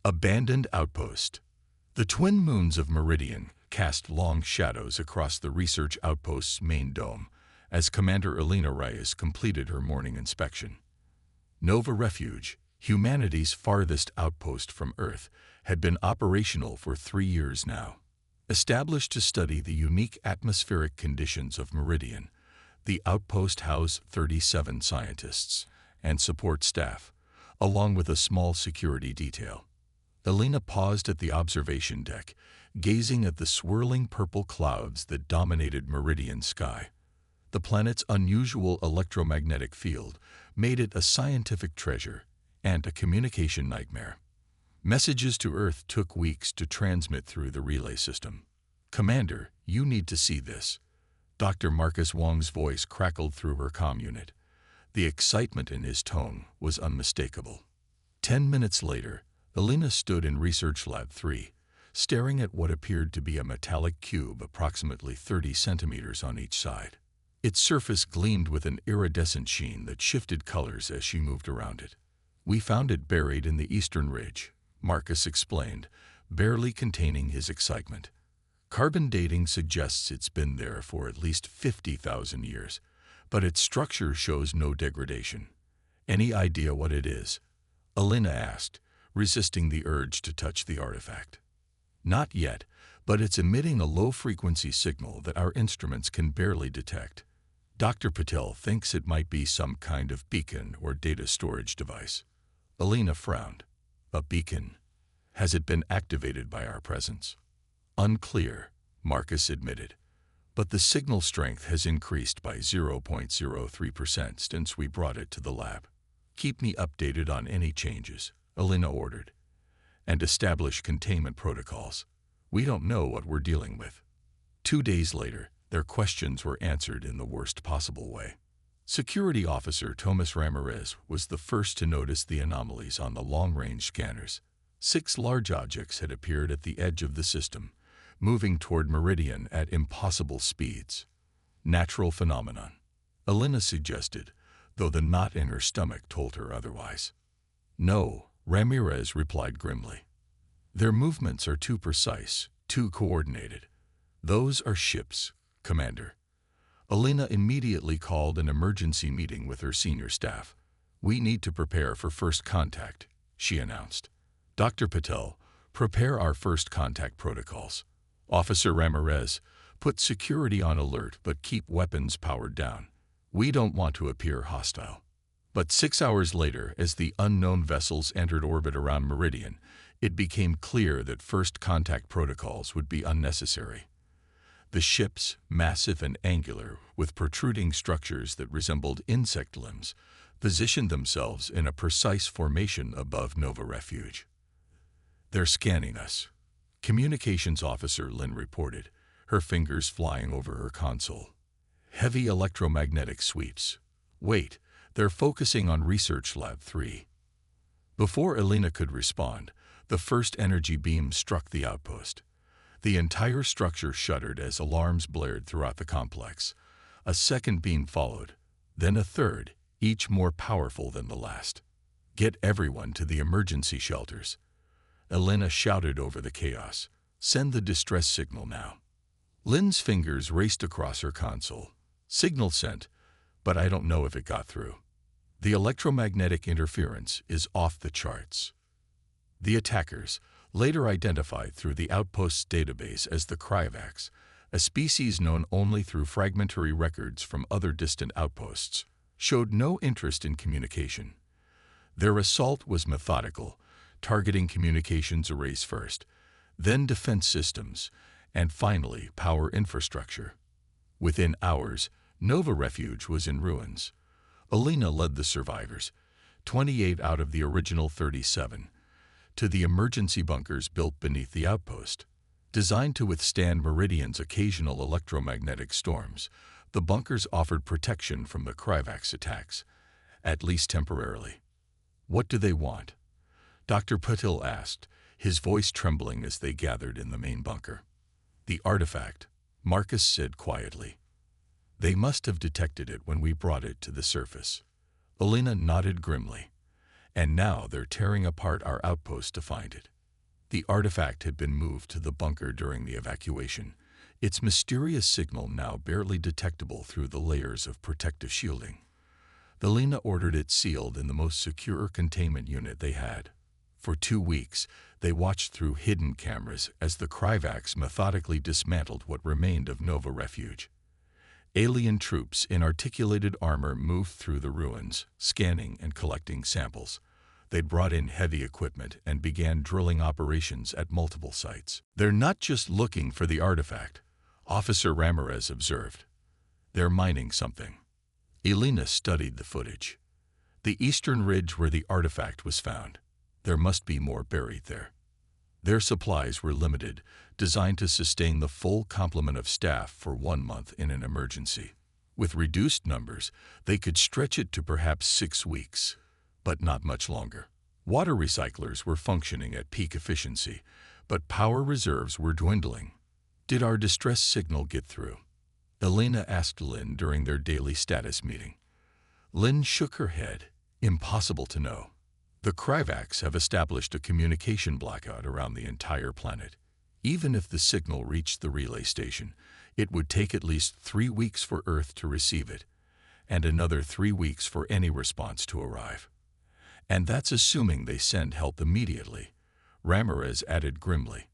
Abandoned outpost. The twin moons of Meridian cast long shadows across the research outpost's main dome as Commander Elena Reyes completed her morning inspection. Nova Refuge, humanity's farthest outpost from Earth, had been operational for 3 years now. Established to study the unique atmospheric conditions of Meridian, the outpost housed 37 scientists and support staff, along with a small security detail. Elena paused at the observation deck, gazing at the swirling purple clouds that dominated Meridian's sky. The planet's unusual electromagnetic field made it a scientific treasure and a communication nightmare. Messages to Earth took weeks to transmit through the relay system. "Commander, you need to see this." Dr. Marcus Wong's voice crackled through her comm unit. The excitement in his tone was unmistakable. 10 minutes later, Elena stood in Research Lab 3, staring at what appeared to be a metallic cube approximately 30 centimeters on each side. Its surface gleamed with an iridescent sheen that shifted colors as she moved around it. "We found it buried in the eastern ridge," Marcus explained, barely containing his excitement. "Carbon dating suggests it's been there for at least 50,000 years, but its structure shows no degradation. Any idea what it is?" Elena asked, resisting the urge to touch the artifact. "Not yet, but it's emitting a low-frequency signal that our instruments can barely detect. Dr. Patel thinks it might be some kind of beacon or data storage device." Elena frowned. "A beacon? Has it been activated by our presence?" "Unclear," Marcus admitted, "but the signal strength has increased by 0.03% since we brought it to the lab. Keep me updated on any changes," Elena ordered, "and establish containment protocols. We don't know what we're dealing with." 2 days later, their questions were answered in the worst possible way. Security Officer Thomas Ramirez was the first to notice the anomalies on the long-range scanners. 6 large objects had appeared at the edge of the system, moving toward Meridian at impossible speeds. "Natural phenomenon," Elena suggested, though the knot in her stomach told her otherwise. "No," Ramirez replied grimly. "Their movements are too precise, too coordinated. Those are ships, Commander." Elena immediately called an emergency meeting with her senior staff. "We need to prepare for first contact," she announced. "Dr. Patel, prepare our first contact protocols. Officer Ramirez, put security on alert but keep weapons powered down. We don't want to appear hostile." But 6 hours later, as the unknown vessels entered orbit around Meridian, it became clear that first contact protocols would be unnecessary. The ships, massive and angular, with protruding structures that resembled insect limbs, positioned themselves in a precise formation above Nova Refuge. "They're scanning us," Communications Officer Lynn reported, her fingers flying over her console. "Heavy electromagnetic sweeps. Wait, they're focusing on Research Lab 3. Before Elena could respond, the first energy beam struck the outpost. The entire structure shuddered as alarms blared throughout the complex. A second beam followed, then a third, each more powerful than the last. "Get everyone to the emergency shelters," Elena shouted over the chaos. "Send the distress signal now." Lynn's fingers raced across her console. "Signal sent, but I don't know if it got through. The electromagnetic interference is off the charts." The attackers, later identified through the outpost's database as the Kryvax, a species known only through fragmentary records from other distant outposts, showed no interest in communication. Their assault was methodical, targeting communications arrays first, then defense systems, and finally power infrastructure. Within hours, Nova Refuge was in ruins. Elena led the survivors, 28 out of the original 37, to the emergency bunkers built beneath the outpost. Designed to withstand Meridian's occasional electromagnetic storms, the bunkers offered protection from the Kryvax attacks, at least temporarily. "What do they want?" Dr. Patel asked, his voice trembling as they gathered in the main bunker. "The artifact," Marcus said quietly. "They must have detected it when we brought it to the surface." Elena nodded grimly. "And now they're tearing apart our outpost to find it." The artifact had been moved to the bunker during the evacuation, its mysterious signal now barely detectable through the layers of protective shielding. Elena ordered it sealed in the most secure containment unit they had. For 2 weeks, they watched through hidden cameras as the Kryvax methodically dismantled what remained of Nova Refuge. Alien troops in articulated armor moved through the ruins, scanning and collecting samples. They'd brought in heavy equipment and began drilling operations at multiple sites. "They're not just looking for the artifact," Officer Ramirez observed. "They're mining something." Elena studied the footage. The eastern ridge where the artifact was found. There must be more buried there. Their supplies were limited, designed to sustain the full complement of staff for 1 month in an emergency. With reduced numbers, they could stretch it to perhaps 6 weeks, but not much longer. Water recyclers were functioning at peak efficiency, but power reserves were dwindling. "Did our distress signal get through?" Elena asked Lynn during their daily status meeting. Lynn shook her head. "Impossible to know. The Kryvax have established a communication blackout around the entire planet. Even if the signal reached the relay station, it would take at least 3 weeks for Earth to receive it, and another 3 weeks for any response to arrive. And that's assuming they send help immediately," Ramirez added grimly.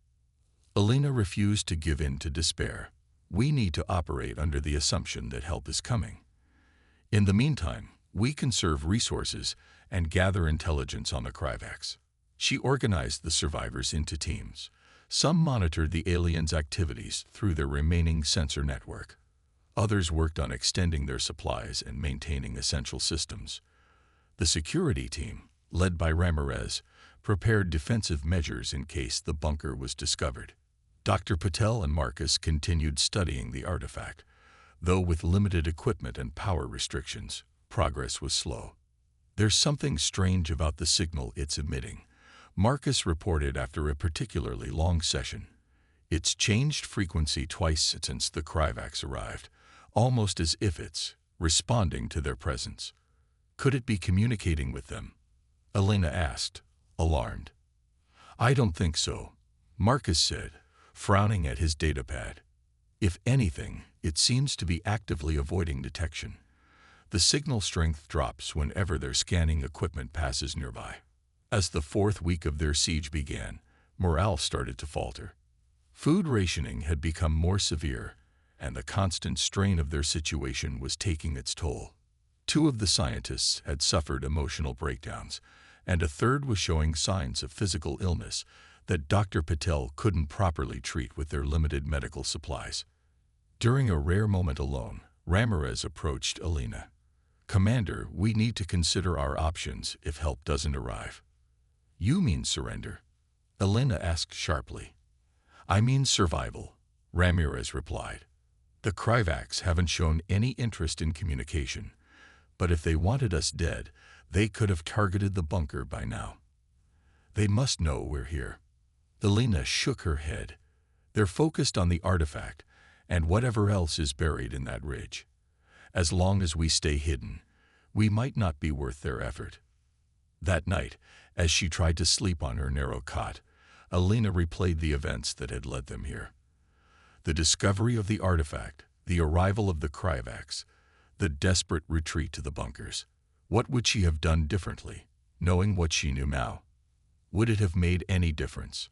Elena refused to give in to despair. "We need to operate under the assumption that help is coming. In the meantime, we conserve resources and gather intelligence on the Kryvax." She organized the survivors into teams. Some monitored the aliens' activities through their remaining sensor network. Others worked on extending their supplies and maintaining essential systems. The security team, led by Ramirez, prepared defensive measures in case the bunker was discovered. Dr. Patel and Marcus continued studying the artifact. Though with limited equipment and power restrictions, progress was slow. "There's something strange about the signal it's emitting," Marcus reported after a particularly long session. "It's changed frequency twice since the Kryvax arrived, almost as if it's responding to their presence." "Could it be communicating with them?" Elena asked, alarmed. "I don't think so," Marcus said, frowning at his datapad. "If anything, it seems to be actively avoiding detection. The signal strength drops whenever their scanning equipment passes nearby." As the 4th week of their siege began, morale started to falter. Food rationing had become more severe, and the constant strain of their situation was taking its toll. 2 of the scientists had suffered emotional breakdowns, and a third was showing signs of physical illness that Dr. Patel couldn't properly treat with their limited medical supplies. During a rare moment alone, Ramirez approached Elena. "Commander, we need to consider our options if help doesn't arrive." "You mean surrender?" Elena asked sharply. "I mean survival," Ramirez replied. "The Kryvax haven't shown any interest in communication, but if they wanted us dead, they could have targeted the bunker by now. They must know we're here." Elena shook her head. "They're focused on the artifact and whatever else is buried in that ridge. As long as we stay hidden, we might not be worth their effort." That night, as she tried to sleep on her narrow cot, Elena replayed the events that had led them here. The discovery of the artifact, the arrival of the Kryvax, the desperate retreat to the bunkers. What would she have done differently, knowing what she knew now? Would it have made any difference?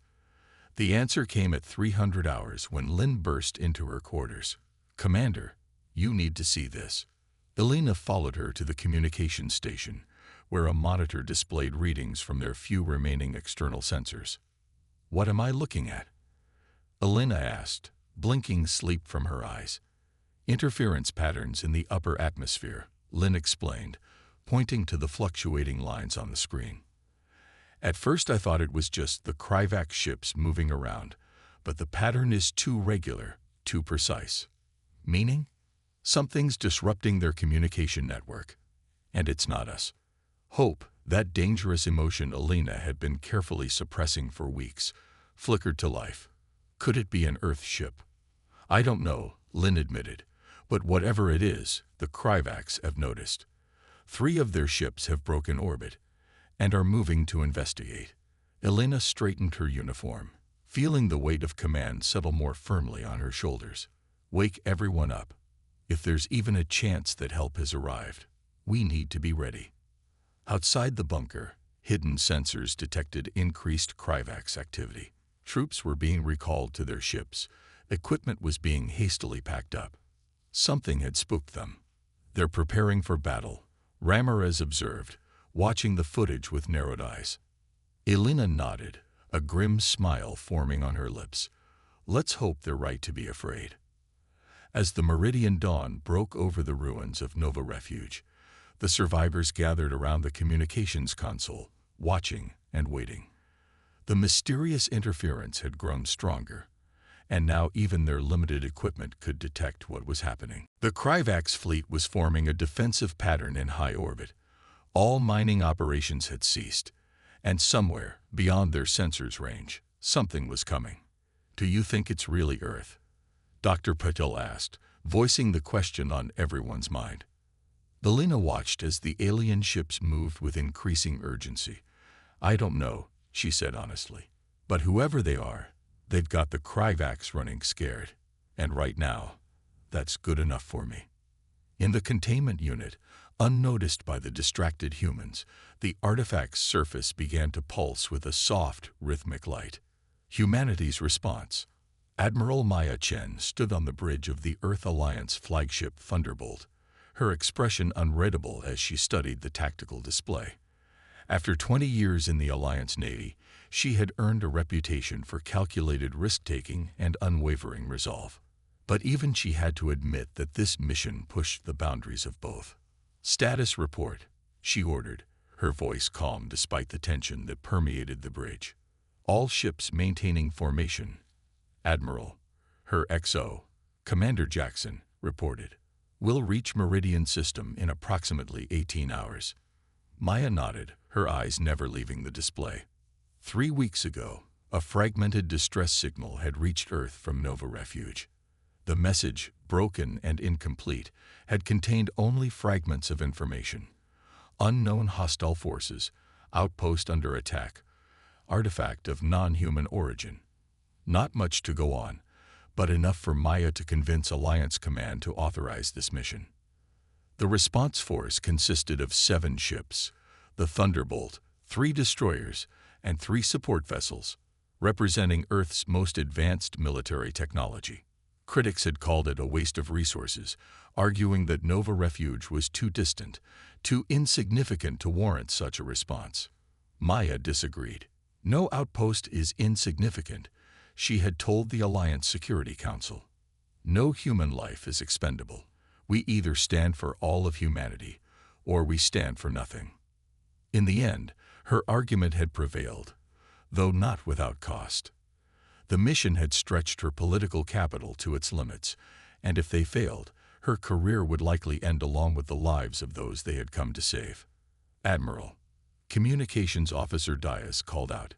The answer came at 300 hours when Lynn burst into her quarters. "Commander, you need to see this." Elena followed her to the communications station, where a monitor displayed readings from their few remaining external sensors. "What am I looking at?" Elena asked, blinking sleep from her eyes. "Interference patterns in the upper atmosphere," Lynn explained, pointing to the fluctuating lines on the screen. "At first I thought it was just the Kryvax ships moving around, but the pattern is too regular, too precise." "Meaning?" "Something's disrupting their communication network. And it's not us." Hope, that dangerous emotion Elena had been carefully suppressing for weeks, flickered to life. "Could it be an Earth ship?" "I don't know," Lynn admitted, "but whatever it is, the Kryvax have noticed. 3 of their ships have broken orbit and are moving to investigate. Elena straightened her uniform, feeling the weight of command settle more firmly on her shoulders. Wake everyone up. If there's even a chance that help has arrived, we need to be ready. Outside the bunker, hidden sensors detected increased Kryvax activity. Troops were being recalled to their ships. Equipment was being hastily packed up. Something had spooked them. They're preparing for battle, Ramirez observed, watching the footage with narrowed eyes. Elena nodded, a grim smile forming on her lips. Let's hope they're right to be afraid. As the meridian dawn broke over the ruins of Nova Refuge, the survivors gathered around the communications console, watching and waiting. The mysterious interference had grown stronger, and now even their limited equipment could detect what was happening. The Kryvax fleet was forming a defensive pattern in high orbit. All mining operations had ceased, and somewhere, beyond their sensors' range, something was coming. Do you think it's really Earth? Dr. Patel asked, voicing the question on everyone's mind. Elena watched as the alien ships moved with increasing urgency. I don't know, she said honestly. But whoever they are, they've got the Kryvax running scared. And right now, that's good enough for me. In the containment unit, unnoticed by the distracted humans, the artifact's surface began to pulse with a soft, rhythmic light. Humanity's response. Admiral Maya Chen stood on the bridge of the Earth Alliance flagship Thunderbolt, her expression unreadable as she studied the tactical display. After 20 years in the Alliance Navy, she had earned a reputation for calculated risk-taking and unwavering resolve. But even she had to admit that this mission pushed the boundaries of both. Status report, she ordered, her voice calm despite the tension that permeated the bridge. All ships maintaining formation. Admiral, her XO, Commander Jackson, reported. We'll reach Meridian System in approximately 18 hours. Maya nodded, her eyes never leaving the display. 3 weeks ago, a fragmented distress signal had reached Earth from Nova Refuge. The message, broken and incomplete, had contained only fragments of information. Unknown hostile forces, outpost under attack, artifact of non-human origin. Not much to go on, but enough for Maya to convince Alliance Command to authorize this mission. The response force consisted of 7 ships, the Thunderbolt, 3 destroyers, and 3 support vessels, representing Earth's most advanced military technology. Critics had called it a waste of resources, arguing that Nova Refuge was too distant, too insignificant to warrant such a response. Maya disagreed. No outpost is insignificant, she had told the Alliance Security Council. No human life is expendable. We either stand for all of humanity, or we stand for nothing. In the end, her argument had prevailed, though not without cost. The mission had stretched her political capital to its limits, and if they failed, her career would likely end along with the lives of those they had come to save. Admiral, Communications Officer Dias called out.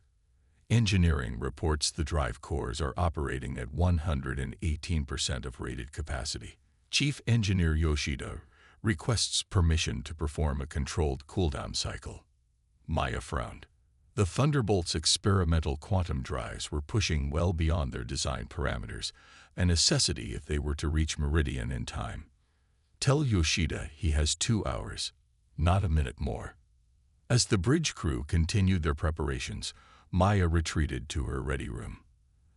Engineering reports the drive cores are operating at 118% of rated capacity. Chief Engineer Yoshida requests permission to perform a controlled cooldown cycle. Maya frowned. The Thunderbolt's experimental quantum drives were pushing well beyond their design parameters, a necessity if they were to reach Meridian in time. Tell Yoshida he has 2 hours, not a minute more. As the bridge crew continued their preparations, Maya retreated to her ready room.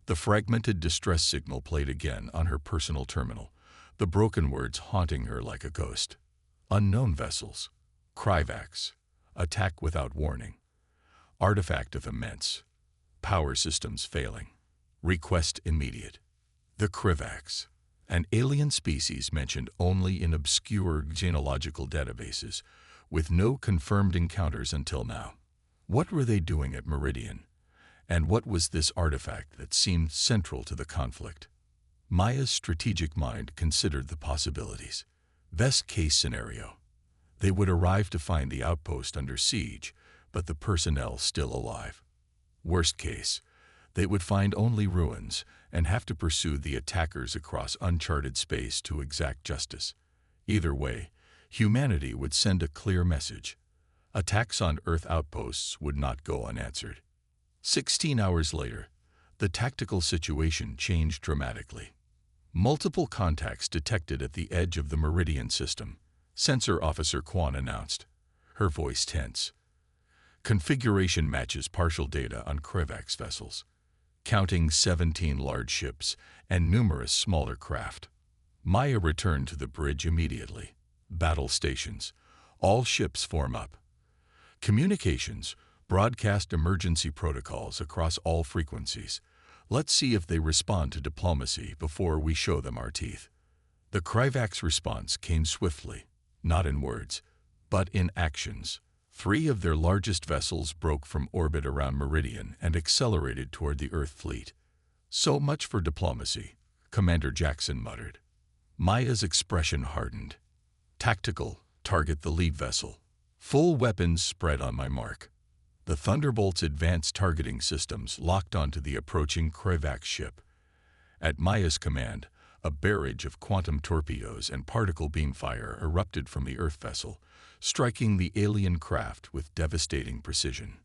The fragmented distress signal played again on her personal terminal, the broken words haunting her like a ghost. Unknown vessels. Kryvax. Attack without warning. Artifact of immense. Power systems failing. Request immediate. The Kryvax. An alien species mentioned only in obscure genealogical databases, with no confirmed encounters until now. What were they doing at Meridian? And what was this artifact that seemed central to the conflict? Maya's strategic mind considered the possibilities. Best case scenario. They would arrive to find the outpost under siege, but the personnel still alive. Worst case. They would find only ruins and have to pursue the attackers across uncharted space to exact justice. Either way, humanity would send a clear message. Attacks on Earth outposts would not go unanswered. 16 hours later, the tactical situation changed dramatically. Multiple contacts detected at the edge of the Meridian system, Sensor Officer Kwan announced, her voice tense. Configuration matches partial data on Krivak's vessels, counting 17 large ships and numerous smaller craft. Maya returned to the bridge immediately. Battle stations. All ships form up. Communications. Broadcast emergency protocols across all frequencies. Let's see if they respond to diplomacy before we show them our teeth. The Krivak's response came swiftly, not in words, but in actions. 3 of their largest vessels broke from orbit around Meridian and accelerated toward the Earth fleet. So much for diplomacy, Commander Jackson muttered. Maya's expression hardened. Tactical, target the lead vessel. Full weapons spread on my mark. The Thunderbolt's advanced targeting systems locked onto the approaching Krivak ship. At Maya's command, a barrage of quantum torpedoes and particle beam fire erupted from the Earth vessel, striking the alien craft with devastating precision.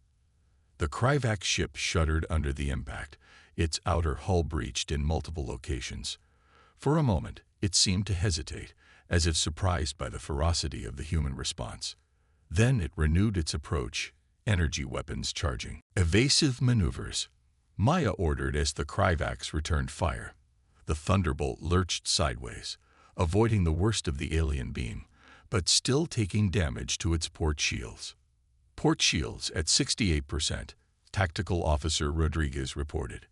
The Krivak ship shuddered under the impact, its outer hull breached in multiple locations. For a moment, it seemed to hesitate, as if surprised by the ferocity of the human response. Then it renewed its approach, energy weapons charging. Evasive maneuvers. Maya ordered as the Krivaks returned fire. The Thunderbolt lurched sideways, avoiding the worst of the alien beam, but still taking damage to its port shields. Port shields at 68%, Tactical Officer Rodriguez reported.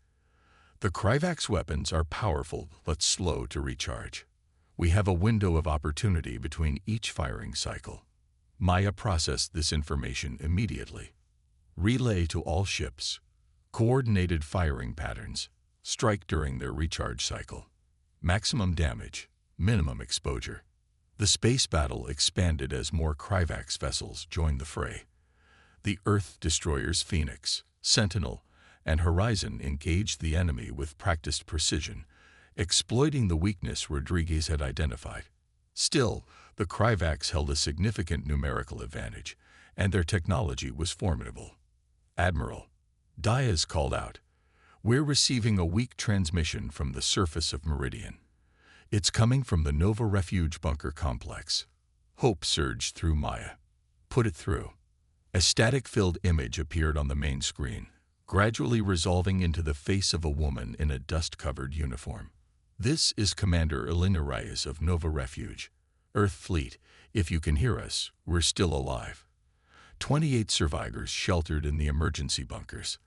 The Krivak's weapons are powerful but slow to recharge. We have a window of opportunity between each firing cycle. Maya processed this information immediately. Relay to all ships. Coordinated firing patterns. Strike during their recharge cycle. Maximum damage. Minimum exposure. The space battle expanded as more Krivak's vessels joined the fray. The Earth destroyers Phoenix, Sentinel, and Horizon engaged the enemy with practiced precision, exploiting the weakness Rodriguez had identified. Still, the Krivaks held a significant numerical advantage, and their technology was formidable. Admiral Diaz called out, "We're receiving a weak transmission from the surface of Meridian. It's coming from the Nova Refuge bunker complex." Hope surged through Maya. "Put it through." A static-filled image appeared on the main screen, gradually resolving into the face of a woman in a dust-covered uniform. "This is Commander Elena Reyes of Nova Refuge. Earth Fleet, if you can hear us, we're still alive. 28 survivors sheltered in the emergency bunkers.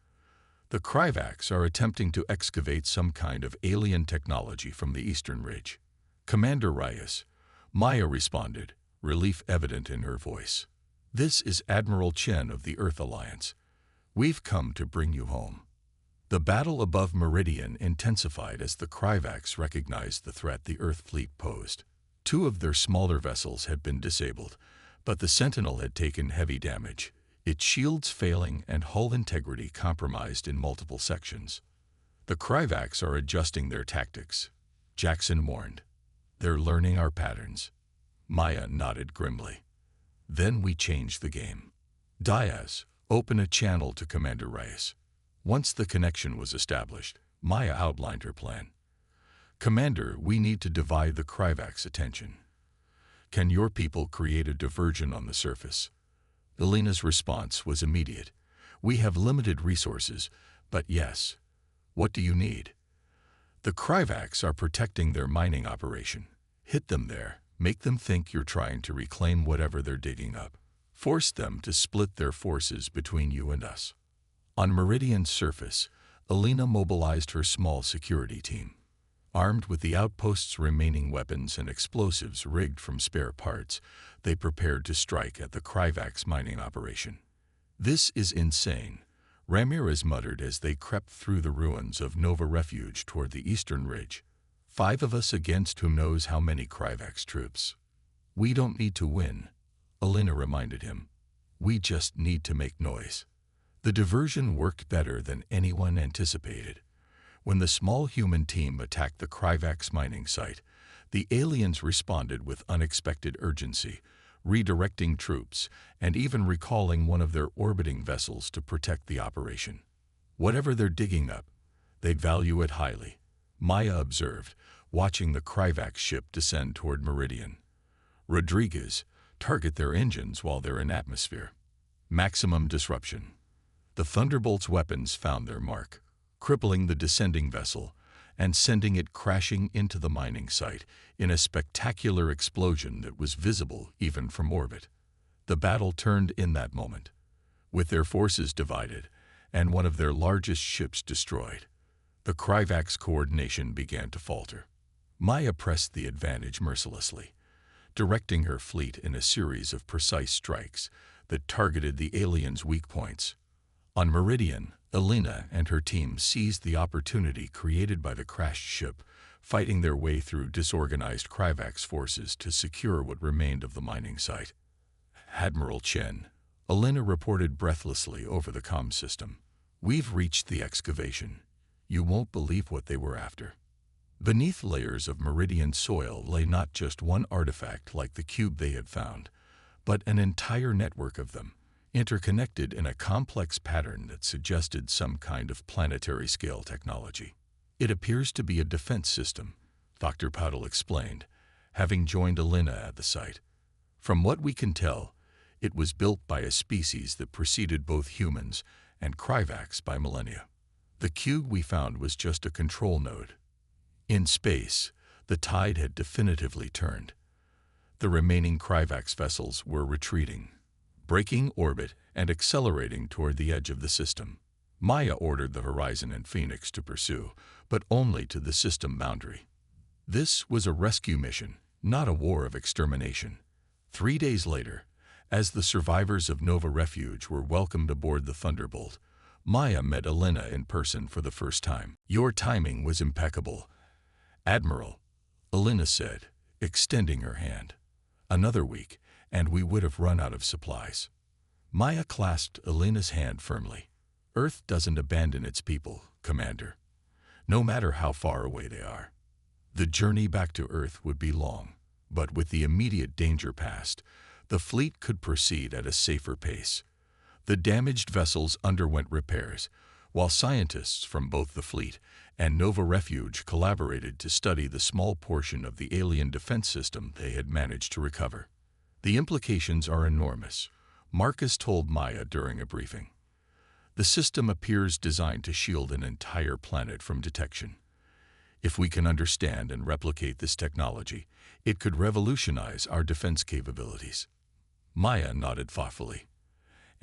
The Krivaks are attempting to excavate some kind of alien technology from the eastern ridge." "Commander Reyes," Maya responded, relief evident in her voice. "This is Admiral Chen of the Earth Alliance. We've come to bring you home." The battle above Meridian intensified as the Krivaks recognized the threat the Earth fleet posed. 2 of their smaller vessels had been disabled, but the Sentinel had taken heavy damage, its shields failing and hull integrity compromised in multiple sections. "The Krivaks are adjusting their tactics," Jackson warned. "They're learning our patterns." Maya nodded grimly. "Then we change the game. Diaz, open a channel to Commander Reyes." Once the connection was established, Maya outlined her plan. "Commander, we need to divide the Krivak's attention. Can your people create a diversion on the surface?" Elena's response was immediate. "We have limited resources, but yes. What do you need?" "The Krivaks are protecting their mining operation. Hit them there. Make them think you're trying to reclaim whatever they're digging up. Force them to split their forces between you and us." On Meridian's surface, Elena mobilized her small security team. Armed with the outpost's remaining weapons and explosives rigged from spare parts, they prepared to strike at the Krivak's mining operation. "This is insane," Ramirez muttered as they crept through the ruins of Nova Refuge toward the eastern ridge. 5 of us against who knows how many Krivak's troops." "We don't need to win," Elena reminded him. "We just need to make noise." The diversion worked better than anyone anticipated. When the small human team attacked the Krivak's mining site, the aliens responded with unexpected urgency, redirecting troops and even recalling one of their orbiting vessels to protect the operation. Whatever they're digging up, they'd value it highly, Maya observed, watching the Kryvax ship descend toward Meridian. Rodriguez, target their engines while they're in atmosphere. Maximum disruption. The Thunderbolt's weapons found their mark, crippling the descending vessel and sending it crashing into the mining site in a spectacular explosion that was visible even from orbit. The battle turned in that moment. With their forces divided and one of their largest ships destroyed, the Kryvax coordination began to falter. Maya pressed the advantage mercilessly, directing her fleet in a series of precise strikes that targeted the aliens' weak points. On Meridian, Elena and her team seized the opportunity created by the crashed ship, fighting their way through disorganized Kryvax forces to secure what remained of the mining site. Admiral Chen, Elena reported breathlessly over the comm system. "We've reached the excavation. You won't believe what they were after." Beneath layers of Meridian soil lay not just one artifact like the cube they had found, but an entire network of them, interconnected in a complex pattern that suggested some kind of planetary-scale technology. "It appears to be a defense system," Dr. Puddle explained, having joined Elena at the site. "From what we can tell, it was built by a species that preceded both humans and Kryvax by millennia. The cube we found was just a control node." In space, the tide had definitively turned. The remaining Kryvax vessels were retreating, breaking orbit and accelerating toward the edge of the system. Maya ordered the Horizon and Phoenix to pursue, but only to the system boundary. This was a rescue mission, not a war of extermination. 3 days later, as the survivors of Nova Refuge were welcomed aboard the Thunderbolt, Maya met Elena in person for the first time. "Your timing was impeccable, Admiral," Elena said, extending her hand. "Another week, and we would have run out of supplies." Maya clasped Elena's hand firmly. "Earth doesn't abandon its people, Commander, no matter how far away they are. The journey back to Earth would be long, but with the immediate danger past, the fleet could proceed at a safer pace." The damaged vessels underwent repairs, while scientists from both the fleet and Nova Refuge collaborated to study the small portion of the alien defense system they had managed to recover. "The implications are enormous," Marcus told Maya during a briefing. "The system appears designed to shield an entire planet from detection. If we can understand and replicate this technology, it could revolutionize our defense capabilities." Maya nodded thoughtfully.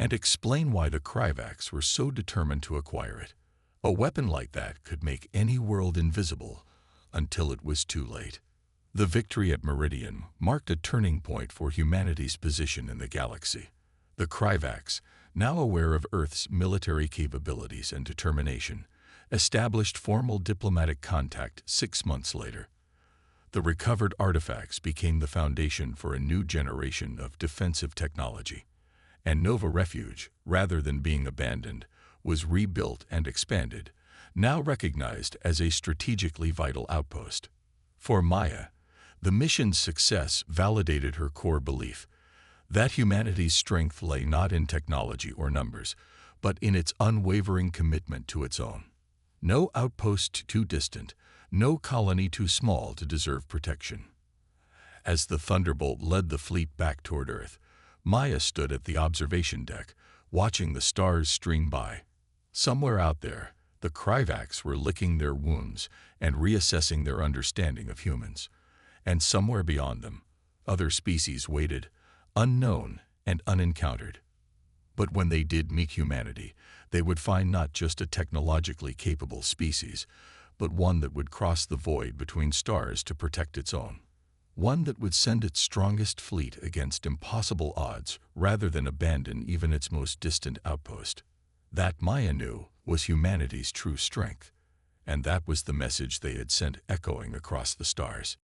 "And explain why the Kryvax were so determined to acquire it. A weapon like that could make any world invisible until it was too late." The victory at Meridian marked a turning point for humanity's position in the galaxy. The Kryvax, now aware of Earth's military capabilities and determination, established formal diplomatic contact 6 months later. The recovered artifacts became the foundation for a new generation of defensive technology. And Nova Refuge, rather than being abandoned, was rebuilt and expanded, now recognized as a strategically vital outpost. For Maya, the mission's success validated her core belief that humanity's strength lay not in technology or numbers, but in its unwavering commitment to its own. No outpost too distant, no colony too small to deserve protection. As the Thunderbolt led the fleet back toward Earth, Maya stood at the observation deck, watching the stars stream by. Somewhere out there, the Kryvax were licking their wounds and reassessing their understanding of humans. And somewhere beyond them, other species waited, unknown and unencountered. But when they did meet humanity, they would find not just a technologically capable species, but one that would cross the void between stars to protect its own. One that would send its strongest fleet against impossible odds rather than abandon even its most distant outpost. That, Maya knew, was humanity's true strength, and that was the message they had sent echoing across the stars.